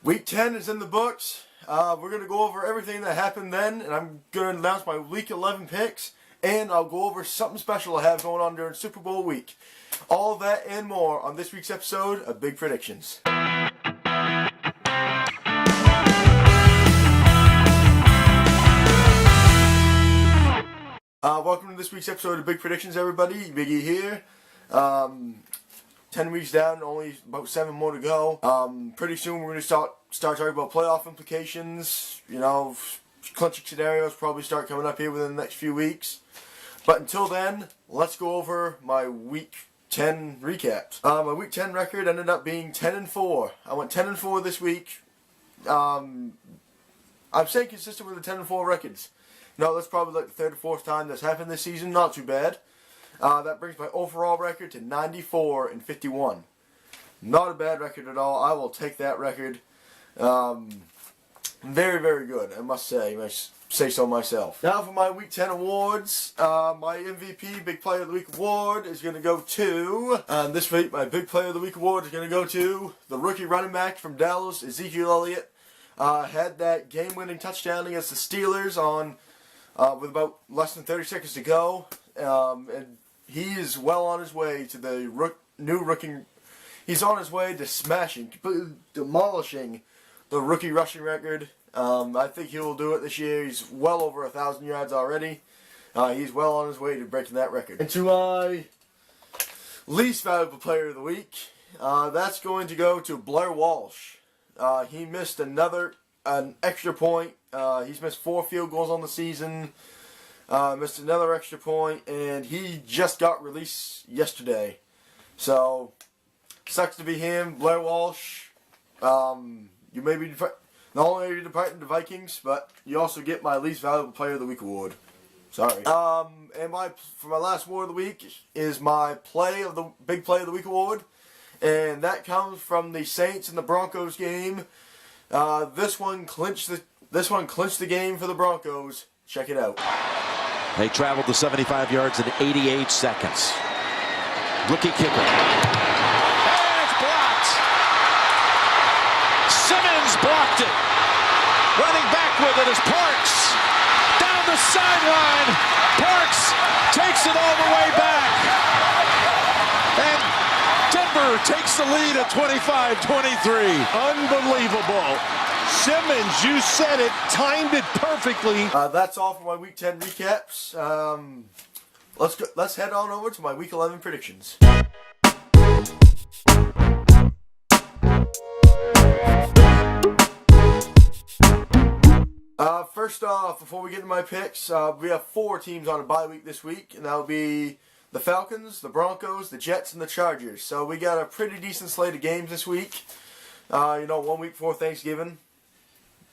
Week 10 is in the books. We're going to go over everything that happened then, and I'm going to announce my Week 11 picks, and I'll go over something special I have going on during Super Bowl week. All that and more on this week's episode of Big Predictions. Welcome to this week's episode of Big Predictions, everybody. Biggie here. 10 weeks down, only about 7 more to go. Pretty soon we're going to start talking about playoff implications. You know, clinching scenarios probably start coming up here within the next few weeks. But until then, let's go over my Week 10 recaps. My Week 10 record ended up being 10-4. I went 10-4 this week. I'm staying consistent with the 10-4 records. No, that's probably like the third or fourth time that's happened this season. Not too bad. That brings my overall record to 94-51. Not a bad record at all. I will take that record. Very, very good, I must say. I say so myself. Now for my Week 10 awards. My MVP, Big Player of the Week award, is going to go to... this week, my Big Player of the Week award is going to go to the rookie running back from Dallas, Ezekiel Elliott. Had that game-winning touchdown against the Steelers on with about less than 30 seconds to go. And he is well on his way to the new rookie. He's on his way to smashing, completely demolishing the rookie rushing record. I think he will do it this year. He's well over 1,000 yards already. He's well on his way to breaking that record. And to my least valuable player of the week, that's going to go to Blair Walsh. He missed an extra point. He's missed 4 field goals on the season. Missed another extra point, and he just got released yesterday. So, sucks to be him. Blair Walsh, you may be not only are you departing the Vikings, but you also get my least valuable player of the week award. Sorry. And for my last award of the week is my big play of the week award, and that comes from the Saints and the Broncos game. This one clinched the game for the Broncos. Check it out. They traveled the 75 yards in 88 seconds. Rookie kicker. And it's blocked. Simmons blocked it. Running back with it is Parks. Down the sideline. Parks takes it all the way back. And Denver takes the lead at 25-23. Unbelievable. Simmons, you said it, timed it perfectly. That's all for my Week 10 recaps. Let's head on over to my Week 11 predictions. First off, before we get into my picks, we have 4 teams on a bye week this week, and that will be the Falcons, the Broncos, the Jets, and the Chargers. So we got a pretty decent slate of games this week. 1 week before Thanksgiving.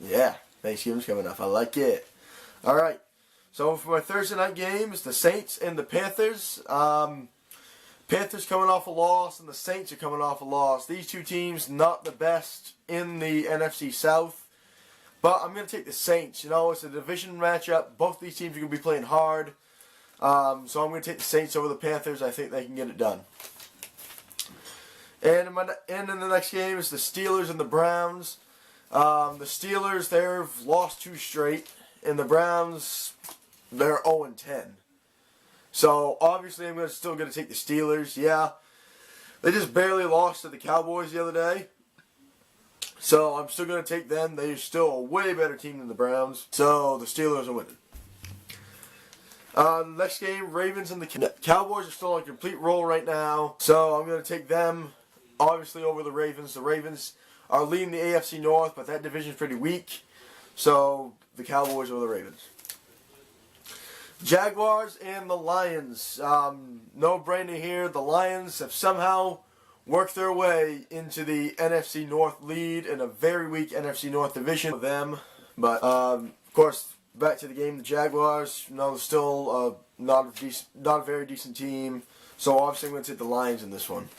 Yeah, Thanksgiving's coming up. I like it. Alright, so for my Thursday night games, the Saints and the Panthers. Panthers coming off a loss, and the Saints are coming off a loss. These two teams, not the best in the NFC South. But I'm going to take the Saints. It's a division matchup. Both these teams are going to be playing hard. So I'm going to take the Saints over the Panthers. I think they can get it done. And in the next game is the Steelers and the Browns. The Steelers, they've lost 2 straight, and the Browns, they're 0-10. So, obviously, I'm still going to take the Steelers. Yeah, they just barely lost to the Cowboys the other day. So, I'm still going to take them. They're still a way better team than the Browns. So, the Steelers are winning. Next game, Ravens and the Cowboys are still on a complete roll right now. So, I'm going to take them, obviously, over the Ravens. The Ravens are leading the AFC North, but that division is pretty weak. So, the Cowboys over the Ravens. Jaguars and the Lions. No-brainer here. The Lions have somehow worked their way into the NFC North lead in a very weak NFC North division for them. But, of course, back to the game. The Jaguars, still not a very decent team. So, obviously, I'm going to take the Lions in this one.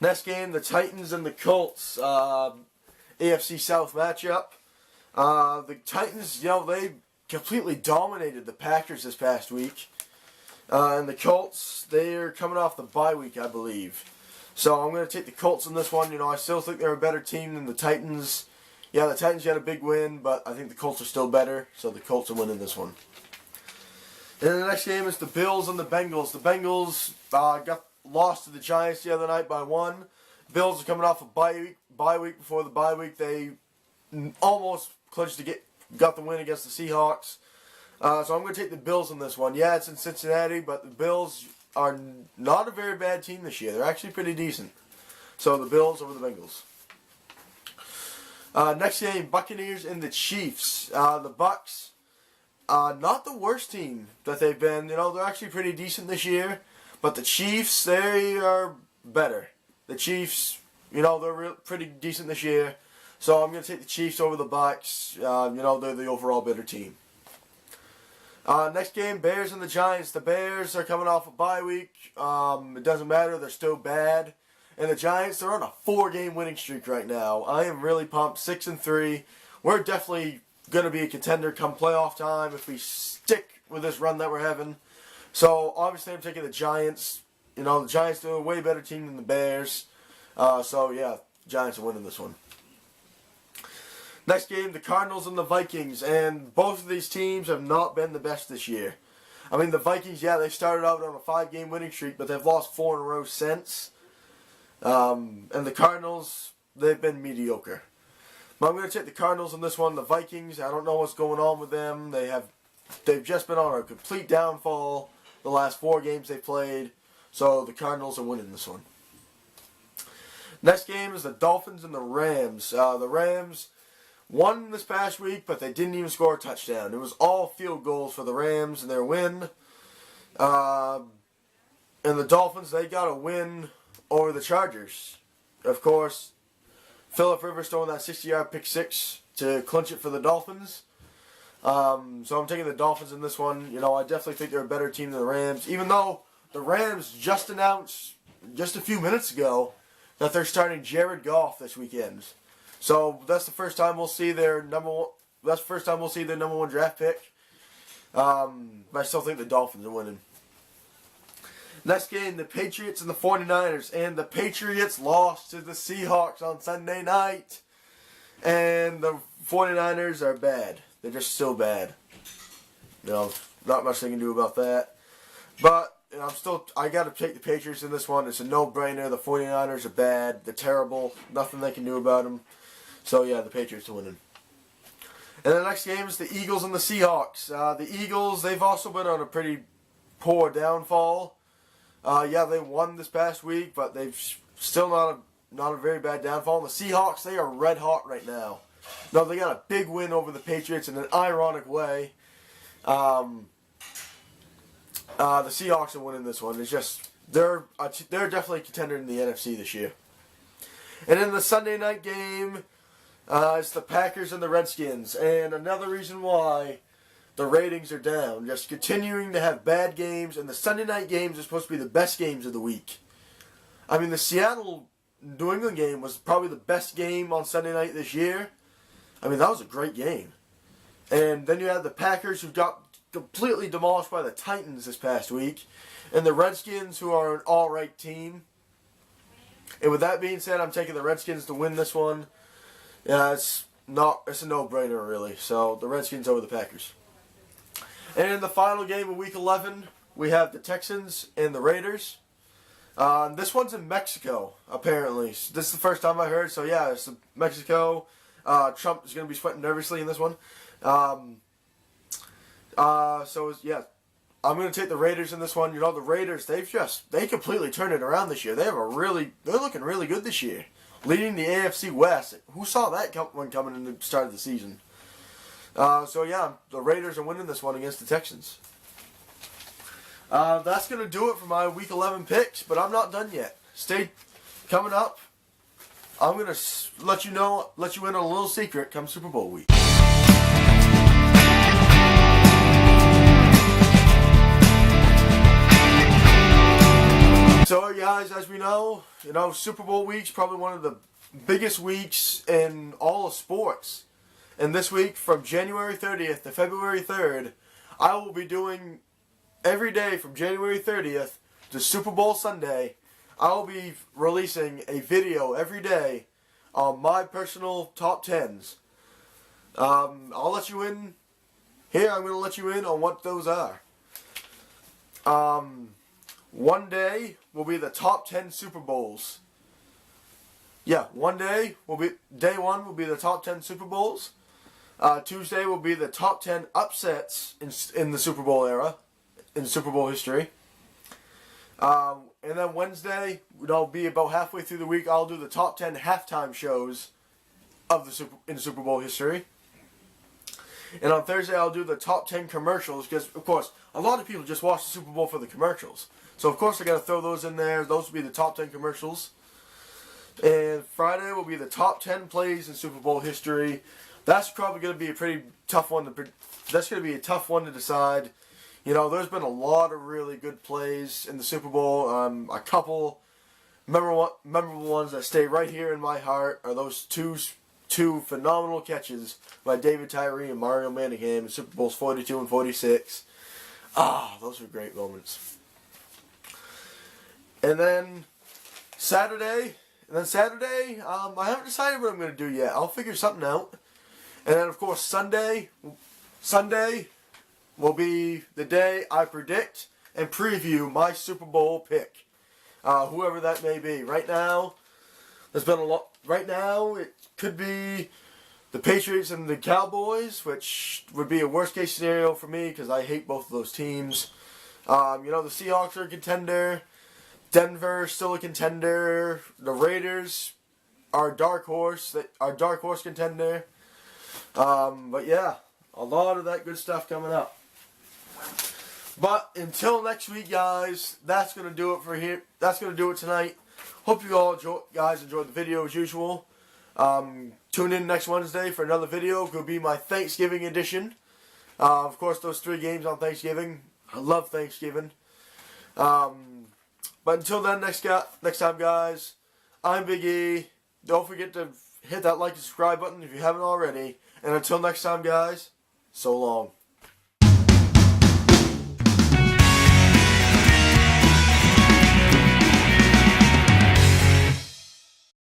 Next game, the Titans and the Colts, AFC South matchup. The Titans, they completely dominated the Packers this past week. And the Colts, they're coming off the bye week, I believe. So I'm going to take the Colts in this one. You know, I still think they're a better team than the Titans. Yeah, the Titans got a big win, but I think the Colts are still better. So the Colts are winning this one. And then the next game is the Bills and the Bengals. The Bengals got lost to the Giants the other night by 1. Bills are coming off a bye week. Before the bye week, they almost clinched to got the win against the Seahawks. So I'm going to take the Bills in this one. Yeah, it's in Cincinnati, but the Bills are not a very bad team this year. They're actually pretty decent. So the Bills over the Bengals. Next game, Buccaneers and the Chiefs. The Bucs, not the worst team that they've been. You know, they're actually pretty decent this year. But the Chiefs, they are better. The Chiefs, you know, they're pretty decent this year. So I'm going to take the Chiefs over the Bucs. You know, they're the overall better team. Next game, Bears and the Giants. The Bears are coming off a bye week. It doesn't matter. They're still bad. And the Giants, they're on a 4-game winning streak right now. I am really pumped. 6-3. We're definitely going to be a contender come playoff time if we stick with this run that we're having. So, obviously, I'm taking the Giants. You know, the Giants are a way better team than the Bears. So, yeah, Giants are winning this one. Next game, the Cardinals and the Vikings. And both of these teams have not been the best this year. I mean, the Vikings, yeah, they started out on a 5-game winning streak, but they've lost 4 in a row since. And the Cardinals, they've been mediocre. But I'm going to take the Cardinals in this one. The Vikings, I don't know what's going on with them. They've just been on a complete downfall the last 4 games they played. So the Cardinals are winning this one. Next game is the Dolphins and the Rams. The Rams won this past week, but they didn't even score a touchdown. It was all field goals for the Rams and their win. And the Dolphins, they got a win over the Chargers. Of course, Phillip Rivers throwing that 60-yard pick six to clinch it for the Dolphins. So I'm taking the Dolphins in this one. You know, I definitely think they're a better team than the Rams, even though the Rams just announced just a few minutes ago that they're starting Jared Goff this weekend. So that's the first time we'll see their number one draft pick. But I still think the Dolphins are winning. Next game, the Patriots and the 49ers. And the Patriots lost to the Seahawks on Sunday night. And the 49ers are bad. They're just still bad. You know, not much they can do about that. But you know, I got to take the Patriots in this one. It's a no-brainer. The 49ers are bad. They're terrible. Nothing they can do about them. So, yeah, the Patriots are winning. And the next game is the Eagles and the Seahawks. The Eagles, they've also been on a pretty poor downfall. Yeah, they won this past week, but they've still not a very bad downfall. And the Seahawks, they are red hot right now. No, they got a big win over the Patriots in an ironic way. The Seahawks are winning this one. It's just they're definitely a contender in the NFC this year. And in the Sunday night game, it's the Packers and the Redskins. And another reason why the ratings are down. Just continuing to have bad games. And the Sunday night games are supposed to be the best games of the week. I mean, the Seattle-New England game was probably the best game on Sunday night this year. I mean, that was a great game. And then you have the Packers who got completely demolished by the Titans this past week. And the Redskins who are an all-right team. And with that being said, I'm taking the Redskins to win this one. Yeah, it's a no-brainer, really. So, the Redskins over the Packers. And in the final game of Week 11, we have the Texans and the Raiders. This one's in Mexico, apparently. This is the first time I heard. So, yeah, it's Mexico. Trump is going to be sweating nervously in this one. Yeah, I'm going to take the Raiders in this one. You know, the Raiders, they completely turned it around this year. They're looking really good this year. Leading the AFC West. Who saw that one coming in the start of the season? So yeah, the Raiders are winning this one against the Texans. That's going to do it for my Week 11 picks, but I'm not done yet. Coming up, I'm going to let you in on a little secret come Super Bowl week. So guys, as we know, Super Bowl week's probably one of the biggest weeks in all of sports. And this week, from January 30th to February 3rd, I will be doing every day from January 30th to Super Bowl Sunday, I'll be releasing a video every day on my personal top 10s. I'll let you in. Here, I'm going to let you in on what those are. One day will be the top 10 Super Bowls. Yeah, day 1 will be the top 10 Super Bowls. Tuesday will be the top 10 upsets in the Super Bowl era, in Super Bowl history. And then Wednesday, it'll be about halfway through the week, I'll do the top 10 halftime shows of in Super Bowl history. And on Thursday, I'll do the top 10 commercials, because, of course, a lot of people just watch the Super Bowl for the commercials. So, of course, I got to throw those in there. Those will be the top 10 commercials. And Friday will be the top 10 plays in Super Bowl history. That's probably going to be a pretty tough one to decide. You know, there's been a lot of really good plays in the Super Bowl. A couple memorable ones that stay right here in my heart are those two phenomenal catches by David Tyree and Mario Manningham in Super Bowls 42 and 46. Those were great moments. And then Saturday, I haven't decided what I'm going to do yet. I'll figure something out. And then, of course, Sunday will be the day I predict and preview my Super Bowl pick. Whoever that may be. Right now, there's been a lot. Right now, it could be the Patriots and the Cowboys, which would be a worst case scenario for me because I hate both of those teams. The Seahawks are a contender. Denver still a contender. The Raiders are a dark horse contender. But yeah, a lot of that good stuff coming up. But until next week, guys, that's gonna do it for here. That's gonna do it tonight. Hope you all guys enjoyed the video as usual. Tune in next Wednesday for another video. It will be my Thanksgiving edition. Of course, those 3 games on Thanksgiving. I love Thanksgiving. But until then, next time, guys, I'm Big E. Don't forget to hit that like and subscribe button if you haven't already. And until next time, guys, so long.